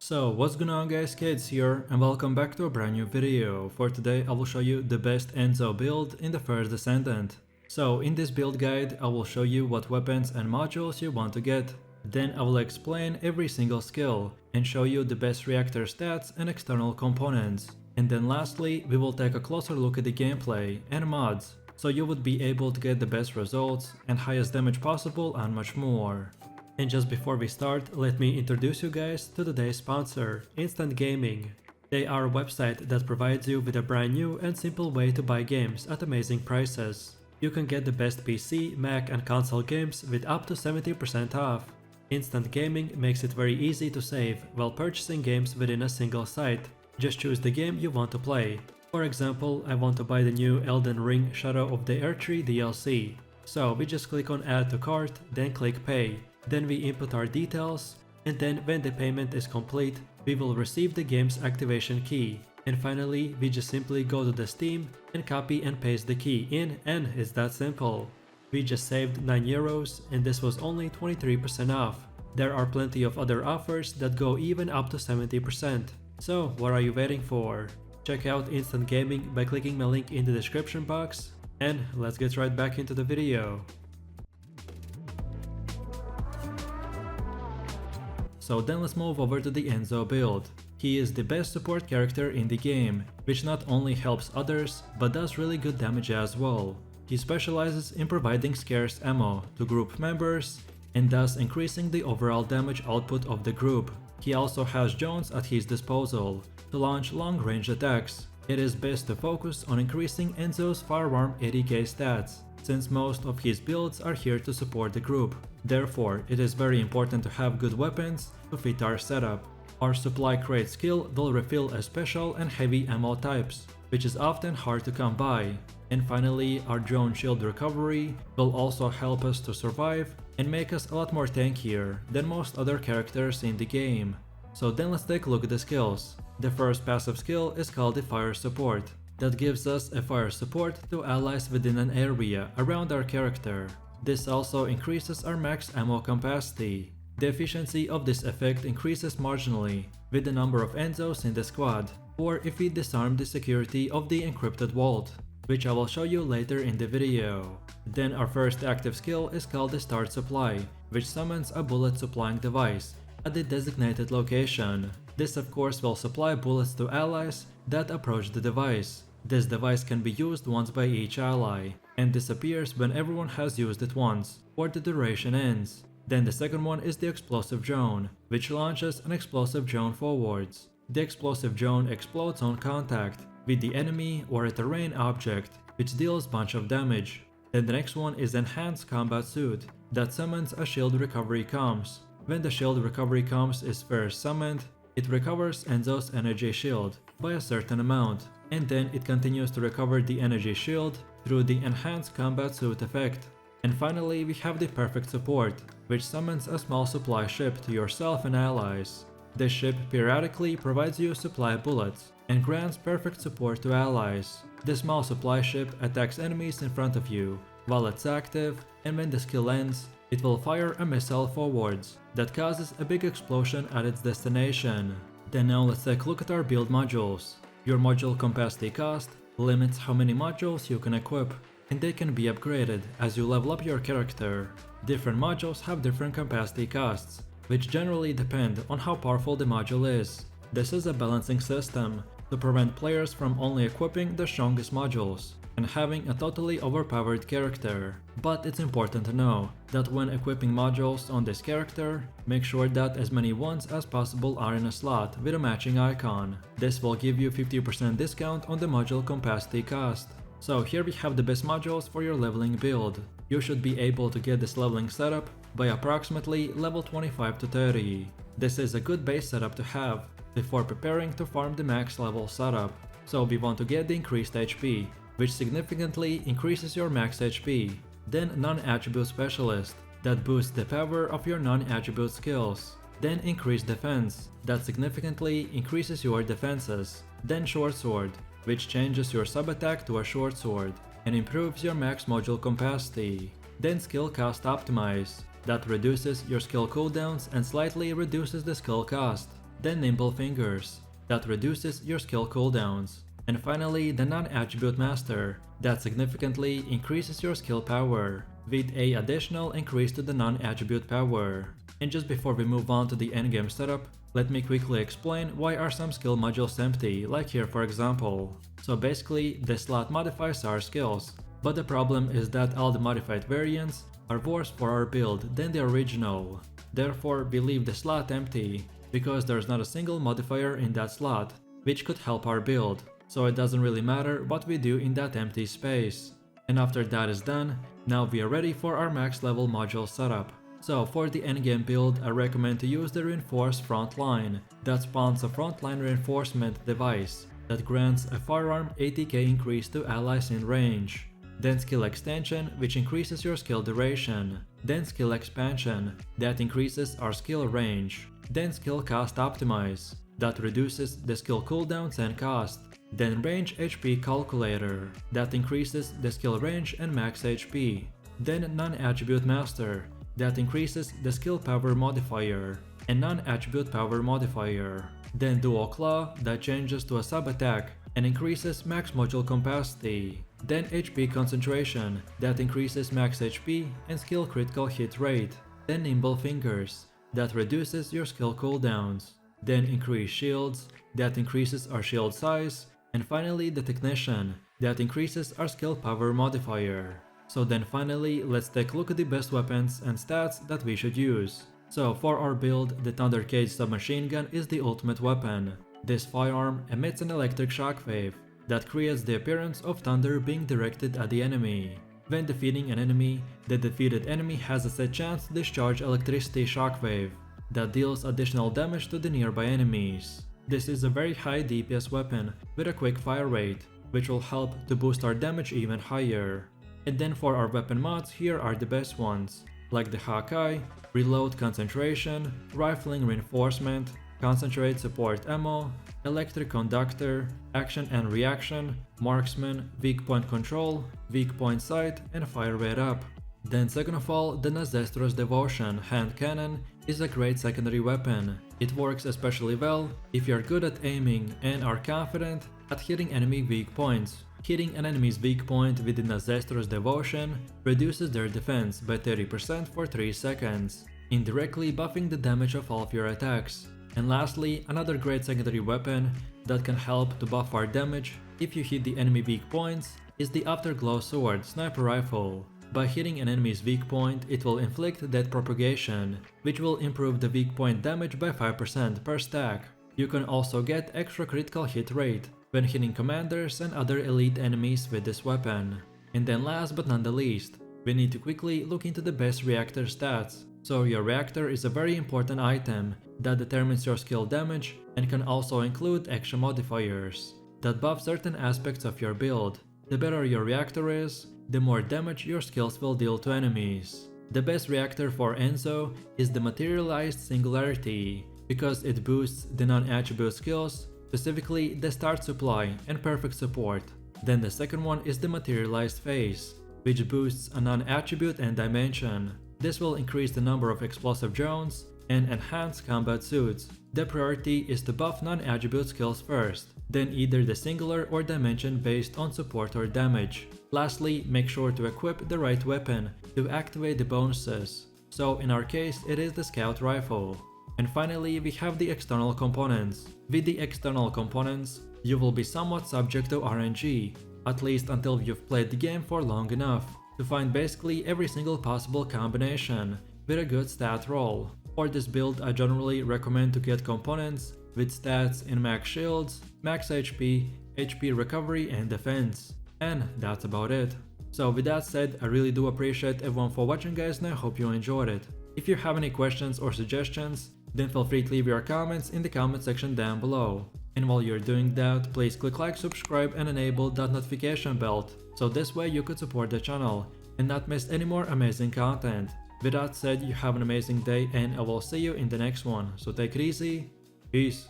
So what's going on guys, Kids here and welcome back to a brand new video. For today I will show you the best Enzo build in the first Descendant. So in this build guide I will show you what weapons and modules you want to get. Then I will explain every single skill and show you the best reactor stats and external components. And then lastly we will take a closer look at the gameplay and mods, so you would be able to get the best results and highest damage possible and much more. And just before we start, let me introduce you guys to today's sponsor, Instant Gaming. They are a website that provides you with a brand new and simple way to buy games at amazing prices. You can get the best PC, Mac and console games with up to 70% off. Instant Gaming makes it very easy to save while purchasing games within a single site. Just choose the game you want to play. For example, I want to buy the new Elden Ring Shadow of the Erdtree DLC. So we just click on Add to Cart, then click Pay. Then we input our details, and then when the payment is complete, we will receive the game's activation key. And finally, we just simply go to the Steam and copy and paste the key in, and it's that simple. We just saved €9 and this was only 23% off. There are plenty of other offers that go even up to 70%. So what are you waiting for? Check out Instant Gaming by clicking my link in the description box, and let's get right back into the video. So then let's move over to the Enzo build. He is the best support character in the game, which not only helps others, but does really good damage as well. He specializes in providing scarce ammo to group members, and thus increasing the overall damage output of the group. He also has drones at his disposal to launch long-range attacks. It is best to focus on increasing Enzo's firearm 80k stats, since most of his builds are here to support the group. Therefore, it is very important to have good weapons to fit our setup. Our supply crate skill will refill a special and heavy ammo types, which is often hard to come by. And finally, our drone shield recovery will also help us to survive and make us a lot more tankier than most other characters in the game. So then let's take a look at the skills. The first passive skill is called the Fire Support. That gives us a fire support to allies within an area around our character. This also increases our max ammo capacity. The efficiency of this effect increases marginally with the number of Enzos in the squad, or if we disarm the security of the encrypted vault, which I will show you later in the video. Then our first active skill is called the Start Supply, which summons a bullet supplying device at the designated location. This of course will supply bullets to allies that approach the device. This device can be used once by each ally, and disappears when everyone has used it once, or the duration ends. Then the second one is the Explosive Drone, which launches an explosive drone forwards. The explosive drone explodes on contact with the enemy or a terrain object, which deals bunch of damage. Then the next one is Enhanced Combat Suit, that summons a Shield Recovery Comms. When the Shield Recovery Comms is first summoned, it recovers Enzo's energy shield by a certain amount, and then it continues to recover the energy shield through the Enhanced Combat Suit effect. And finally we have the Perfect Support, which summons a small supply ship to yourself and allies. This ship periodically provides you supply bullets and grants perfect support to allies. The small supply ship attacks enemies in front of you while it's active, and when the skill ends, it will fire a missile forwards that causes a big explosion at its destination. Then now let's take a look at our build modules. Your module capacity cost limits how many modules you can equip, and they can be upgraded as you level up your character. Different modules have different capacity costs, which generally depend on how powerful the module is. This is a balancing system to prevent players from only equipping the strongest modules and having a totally overpowered character. But it's important to know that when equipping modules on this character, make sure that as many ones as possible are in a slot with a matching icon. This will give you 50% discount on the module capacity cost. So here we have the best modules for your leveling build. You should be able to get this leveling setup by approximately level 25 to 30. This is a good base setup to have before preparing to farm the max level setup. So we want to get the increased HP, which significantly increases your max HP. Then Non-Attribute Specialist, that boosts the power of your non-attribute skills. Then Increased Defense, that significantly increases your defenses. Then Short Sword, which changes your sub-attack to a short sword and improves your max module capacity. Then Skill Cost Optimize, that reduces your skill cooldowns and slightly reduces the skill cost. then nimble fingers, that reduces your skill cooldowns, and finally the non-attribute master, that significantly increases your skill power, with a additional increase to the non-attribute power. And just before we move on to the endgame setup, let me quickly explain why are some skill modules empty, like here for example. So basically, the slot modifies our skills, but the problem is that all the modified variants are worse for our build than the original. Therefore, we leave the slot empty, because there's not a single modifier in that slot, which could help our build, so it doesn't really matter what we do in that empty space. And after that is done, now we are ready for our max level module setup. So for the endgame build, I recommend to use the reinforced front line, that spawns a frontline reinforcement device, that grants a firearm 80k increase to allies in range. Then skill extension, which increases your skill duration. Then skill expansion, that increases our skill range. Then skill cost optimize, that reduces the skill cooldowns and cost. Then range HP calculator, that increases the skill range and max HP. Then non-attribute master, that increases the skill power modifier and non-attribute power modifier. Then dual claw, that changes to a sub attack and increases max module capacity. Then HP concentration, that increases max HP and skill critical hit rate. Then nimble fingers, that reduces your skill cooldowns. Then increased shields, that increases our shield size. And finally the technician, that increases our skill power modifier. So then finally, let's take a look at the best weapons and stats that we should use. So for our build, the Thunder Cage submachine gun is the ultimate weapon. This firearm emits an electric shockwave that creates the appearance of thunder being directed at the enemy. When defeating an enemy, the defeated enemy has a set chance to discharge electricity shockwave that deals additional damage to the nearby enemies. This is a very high DPS weapon with a quick fire rate, which will help to boost our damage even higher. And then for our weapon mods, here are the best ones, like the Hawkeye, Reload Concentration, Rifling Reinforcement, Concentrate Support Ammo, Electric Conductor, Action and Reaction, Marksman, Weak Point Control, Weak Point Sight, and Fire Rate Up. Then second of all, the Nazestro's Devotion Hand Cannon is a great secondary weapon. It works especially well if you're good at aiming and are confident at hitting enemy weak points. Hitting an enemy's weak point with the Nazestro's Devotion reduces their defense by 30% for 3 seconds, indirectly buffing the damage of all of your attacks. And lastly, another great secondary weapon that can help to buff our damage if you hit the enemy weak points is the Afterglow Sword Sniper Rifle. By hitting an enemy's weak point, it will inflict death propagation, which will improve the weak point damage by 5% per stack. You can also get extra critical hit rate when hitting commanders and other elite enemies with this weapon. And then last but not the least, we need to quickly look into the best reactor stats. So your reactor is a very important item that determines your skill damage and can also include extra modifiers that buff certain aspects of your build. The better your reactor is, the more damage your skills will deal to enemies. The best reactor for Enzo is the Materialized Singularity, because it boosts the non-attribute skills, specifically the Start Supply and Perfect Support. Then the second one is the Materialized Phase, which boosts a non-attribute and dimension. This will increase the number of explosive drones and enhance combat suits. The priority is to buff non-attribute skills first, then either the singular or dimension based on support or damage. Lastly, make sure to equip the right weapon to activate the bonuses. So in our case, it is the Scout Rifle. And finally, we have the external components. With the external components, you will be somewhat subject to RNG, at least until you've played the game for long enough to find basically every single possible combination with a good stat roll. For this build, I generally recommend to get components with stats in max shields, max HP, HP recovery and defense. And that's about it. So with that said, I really do appreciate everyone for watching guys, and I hope you enjoyed it. If you have any questions or suggestions, then feel free to leave your comments in the comment section down below. And while you're doing that, please click like, subscribe and enable that notification bell, so this way you could support the channel and not miss any more amazing content. With that said, you have an amazing day and I will see you in the next one. So take it easy. Peace.